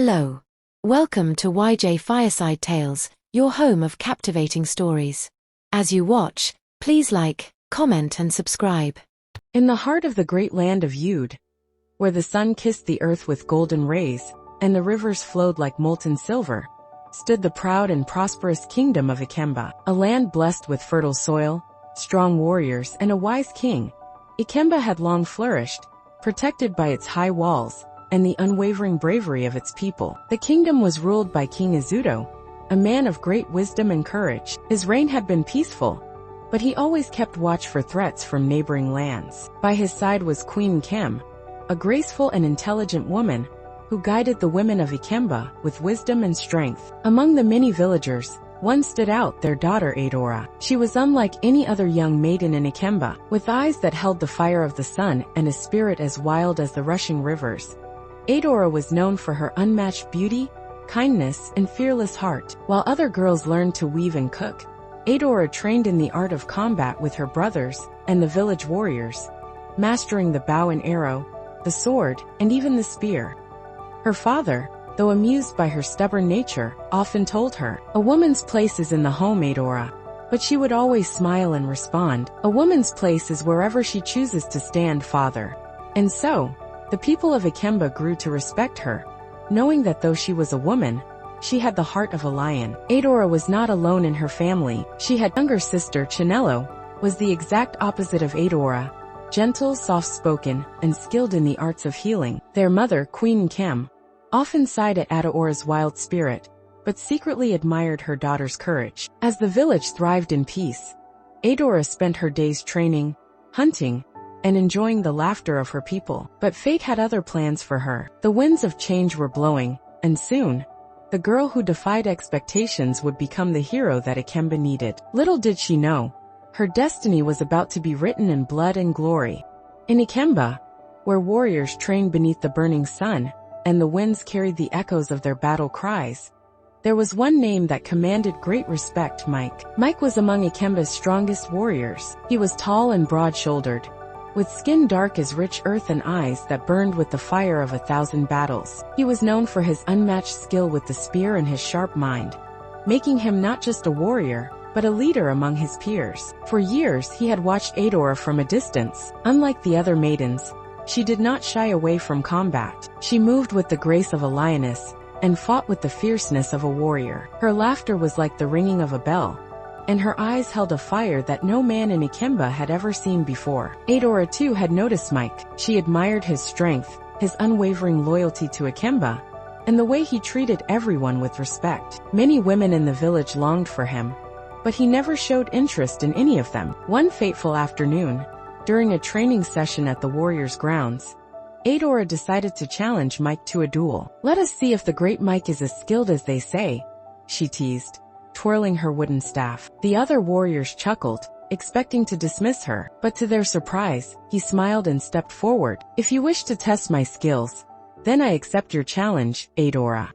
Hello. Welcome to YJ Fireside Tales, your home of captivating stories. As you watch, please like, comment and subscribe. In the heart of the great land of Yud, where the sun kissed the earth with golden rays, and the rivers flowed like molten silver, stood the proud and prosperous kingdom of Ikemba, a land blessed with fertile soil, strong warriors and a wise king. Ikemba had long flourished, protected by its high walls and the unwavering bravery of its people. The kingdom was ruled by King Izuto, a man of great wisdom and courage. His reign had been peaceful, but he always kept watch for threats from neighboring lands. By his side was Queen Ikemba, a graceful and intelligent woman who guided the women of Ikemba with wisdom and strength. Among the many villagers, one stood out, their daughter Adaora. She was unlike any other young maiden in Ikemba, with eyes that held the fire of the sun and a spirit as wild as the rushing rivers. Adaora was known for her unmatched beauty, kindness, and fearless heart. While other girls learned to weave and cook, Adaora trained in the art of combat with her brothers and the village warriors, mastering the bow and arrow, the sword, and even the spear. Her father, though amused by her stubborn nature, often told her, "A woman's place is in the home, Adaora." But she would always smile and respond, "A woman's place is wherever she chooses to stand, father." And so, the people of Ikemba grew to respect her, knowing that though she was a woman, she had the heart of a lion. Adaora was not alone in her family. She had younger sister Chinello, was the exact opposite of Adaora, gentle, soft-spoken, and skilled in the arts of healing. Their mother, Queen Ikemba, often sighed at Adaora's wild spirit, but secretly admired her daughter's courage. As the village thrived in peace, Adaora spent her days training, hunting, and enjoying the laughter of her people. But fate had other plans for her. The winds of change were blowing, and soon, the girl who defied expectations would become the hero that Ikemba needed. Little did she know, her destiny was about to be written in blood and glory. In Ikemba, where warriors trained beneath the burning sun, and the winds carried the echoes of their battle cries, there was one name that commanded great respect: Mike. Mike was among Ikemba's strongest warriors. He was tall and broad-shouldered, with skin dark as rich earth and eyes that burned with the fire of 1,000 battles. He was known for his unmatched skill with the spear and his sharp mind, making him not just a warrior, but a leader among his peers. For years he had watched Adaora from a distance. Unlike the other maidens, she did not shy away from combat. She moved with the grace of a lioness, and fought with the fierceness of a warrior. Her laughter was like the ringing of a bell, and her eyes held a fire that no man in Ikemba had ever seen before. Adaora too had noticed Mike. She admired his strength, his unwavering loyalty to Ikemba, and the way he treated everyone with respect. Many women in the village longed for him, but he never showed interest in any of them. One fateful afternoon, during a training session at the warriors' grounds, Adaora decided to challenge Mike to a duel. "Let us see if the great Mike is as skilled as they say," she teased, twirling her wooden staff. The other warriors chuckled, expecting to dismiss her, but to their surprise, he smiled and stepped forward. "If you wish to test my skills, then I accept your challenge, Adaora."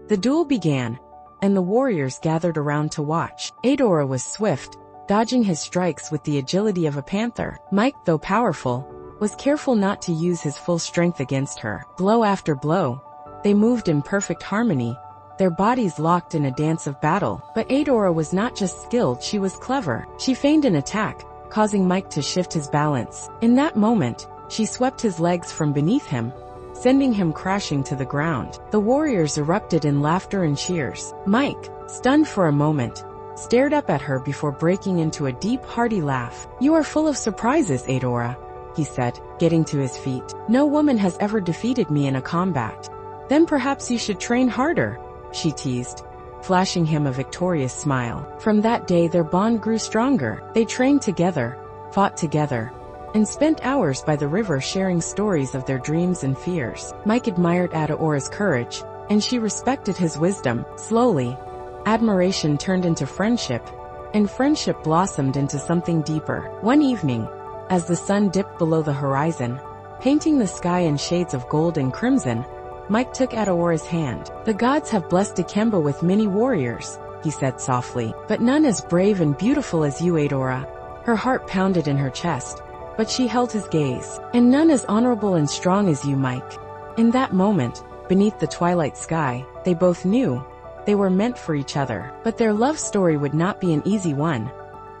The duel began, and the warriors gathered around to watch. Adaora was swift, dodging his strikes with the agility of a panther. Mike, though powerful, was careful not to use his full strength against her. Blow after blow, they moved in perfect harmony, their bodies locked in a dance of battle. But Adaora was not just skilled, she was clever. She feigned an attack, causing Mike to shift his balance. In that moment, she swept his legs from beneath him, sending him crashing to the ground. The warriors erupted in laughter and cheers. Mike, stunned for a moment, stared up at her before breaking into a deep, hearty laugh. "You are full of surprises, Adaora," he said, getting to his feet. "No woman has ever defeated me in a combat." "Then perhaps you should train harder," she teased, flashing him a victorious smile. From that day their bond grew stronger. They trained together, fought together, and spent hours by the river sharing stories of their dreams and fears. Mike admired Adaora's courage, and she respected his wisdom. Slowly, admiration turned into friendship, and friendship blossomed into something deeper. One evening, as the sun dipped below the horizon, painting the sky in shades of gold and crimson, Mike took Adaora's hand. "The gods have blessed Ikemba with many warriors," he said softly, "but none as brave and beautiful as you, Adaora." Her heart pounded in her chest, but she held his gaze. "And none as honorable and strong as you, Mike." In that moment, beneath the twilight sky, they both knew they were meant for each other. But their love story would not be an easy one.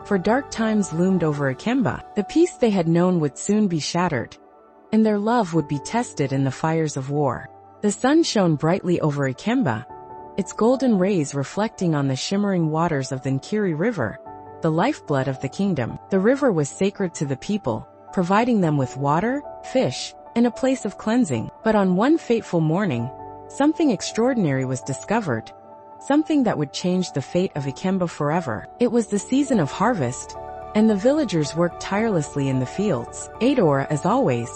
For dark times loomed over Ikemba. The peace they had known would soon be shattered, and their love would be tested in the fires of war. The sun shone brightly over Ikemba, its golden rays reflecting on the shimmering waters of the Nkiri River, the lifeblood of the kingdom. The river was sacred to the people, providing them with water, fish, and a place of cleansing. But on one fateful morning, something extraordinary was discovered, something that would change the fate of Ikemba forever. It was the season of harvest, and the villagers worked tirelessly in the fields. Adaora, as always,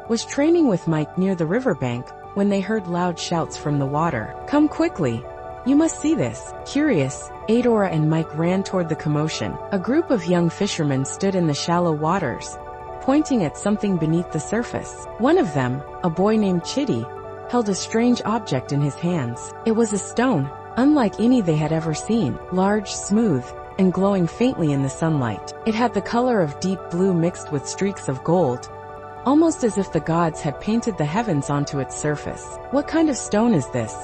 was training with Mike near the riverbank when they heard loud shouts from the water. "Come quickly! You must see this." Curious, Adaora and Mike ran toward the commotion. A group of young fishermen stood in the shallow waters, pointing at something beneath the surface. One of them, a boy named Chitty, held a strange object in his hands. It was a stone, unlike any they had ever seen, large, smooth, and glowing faintly in the sunlight. It had the color of deep blue mixed with streaks of gold, almost as if the gods had painted the heavens onto its surface. "What kind of stone is this?"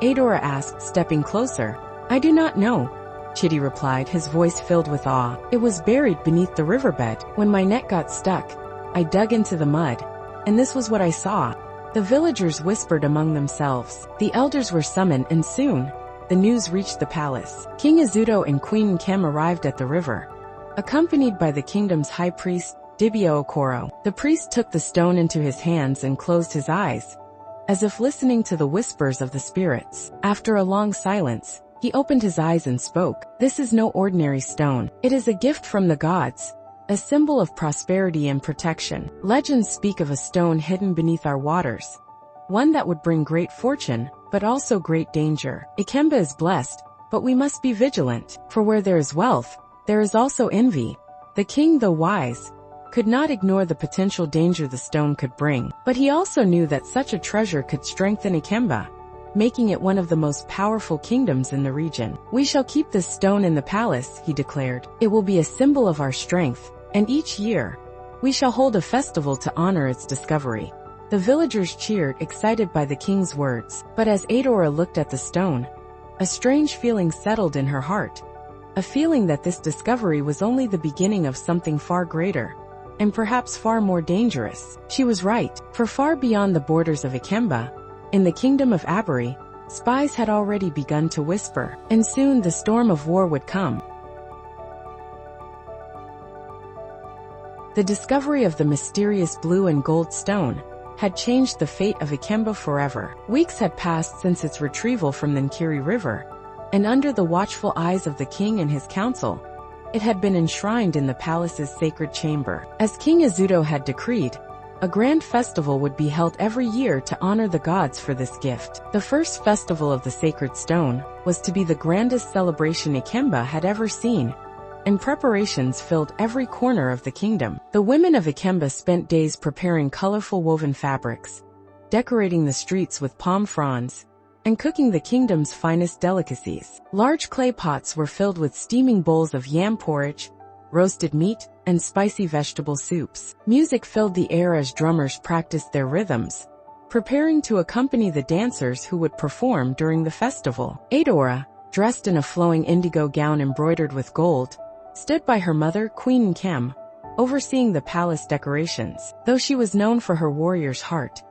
Adaora asked, stepping closer. "I do not know," Chitty replied, his voice filled with awe. "It was buried beneath the riverbed. When my net got stuck, I dug into the mud, and this was what I saw." The villagers whispered among themselves. The elders were summoned, and soon, the news reached the palace. King Izuto and Queen Ikemba arrived at the river, accompanied by the kingdom's high priest, Dibio Okoro. The priest took the stone into his hands and closed his eyes, as if listening to the whispers of the spirits. After a long silence, he opened his eyes and spoke. "This is no ordinary stone. It is a gift from the gods, a symbol of prosperity and protection. Legends speak of a stone hidden beneath our waters, one that would bring great fortune, but also great danger. Ikemba is blessed, but we must be vigilant, for where there is wealth, there is also envy." The king, though wise, could not ignore the potential danger the stone could bring. But he also knew that such a treasure could strengthen Ikemba, making it one of the most powerful kingdoms in the region. "We shall keep this stone in the palace," he declared. "It will be a symbol of our strength, and each year, we shall hold a festival to honor its discovery." The villagers cheered, excited by the king's words. But as Adaora looked at the stone, a strange feeling settled in her heart, a feeling that this discovery was only the beginning of something far greater, and perhaps far more dangerous. She was right, for far beyond the borders of Ikemba, in the kingdom of Abiri, spies had already begun to whisper, and soon the storm of war would come. The discovery of the mysterious blue and gold stone had changed the fate of Ikemba forever. Weeks had passed since its retrieval from the Nkiri River, and under the watchful eyes of the king and his council, it had been enshrined in the palace's sacred chamber. As King Izuto had decreed, a grand festival would be held every year to honor the gods for this gift. The first festival of the sacred stone was to be the grandest celebration Ikemba had ever seen, and preparations filled every corner of the kingdom. The women of Ikemba spent days preparing colorful woven fabrics, decorating the streets with palm fronds, and cooking the kingdom's finest delicacies. Large clay pots were filled with steaming bowls of yam porridge, roasted meat, and spicy vegetable soups. Music filled the air as drummers practiced their rhythms, preparing to accompany the dancers who would perform during the festival. Adaora, dressed in a flowing indigo gown embroidered with gold, stood by her mother, Queen Ikemba, overseeing the palace decorations. Though she was known for her warrior's heart,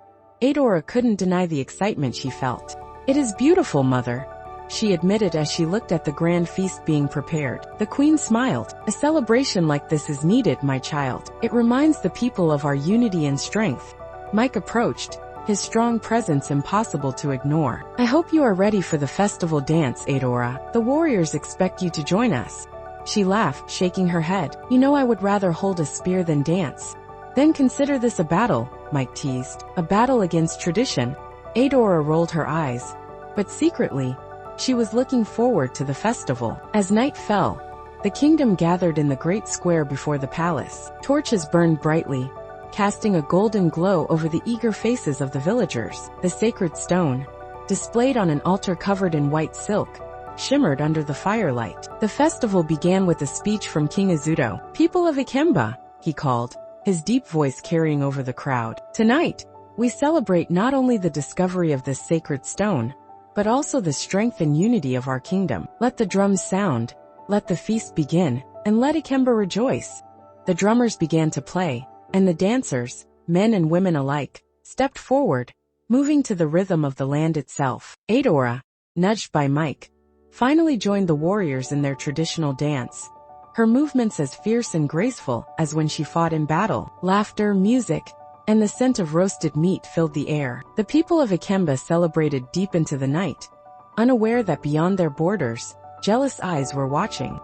Adaora couldn't deny the excitement she felt. "It is beautiful, mother," she admitted as she looked at the grand feast being prepared. The queen smiled. "A celebration like this is needed, my child. It reminds the people of our unity and strength." Mike approached, his strong presence impossible to ignore. "I hope you are ready for the festival dance, Adaora. The warriors expect you to join us." She laughed, shaking her head. "You know I would rather hold a spear than dance." "Then consider this a battle," Mike teased. "A battle against tradition." Adaora rolled her eyes, but secretly, she was looking forward to the festival. As night fell, the kingdom gathered in the great square before the palace. Torches burned brightly, casting a golden glow over the eager faces of the villagers. The sacred stone, displayed on an altar covered in white silk, shimmered under the firelight. The festival began with a speech from King Izuto. "People of Ikemba," he called, his deep voice carrying over the crowd. "Tonight, We celebrate not only the discovery of this sacred stone, but also the strength and unity of our kingdom. Let the drums sound, let the feast begin, and let Ikemba rejoice. The drummers began to play, and the dancers, men and women alike, stepped forward, moving to the rhythm of the land itself. Adaora, nudged by Mike, finally joined the warriors in their traditional dance, her movements as fierce and graceful as when she fought in battle. Laughter, music, and the scent of roasted meat filled the air. The people of Ikemba celebrated deep into the night, unaware that beyond their borders, jealous eyes were watching.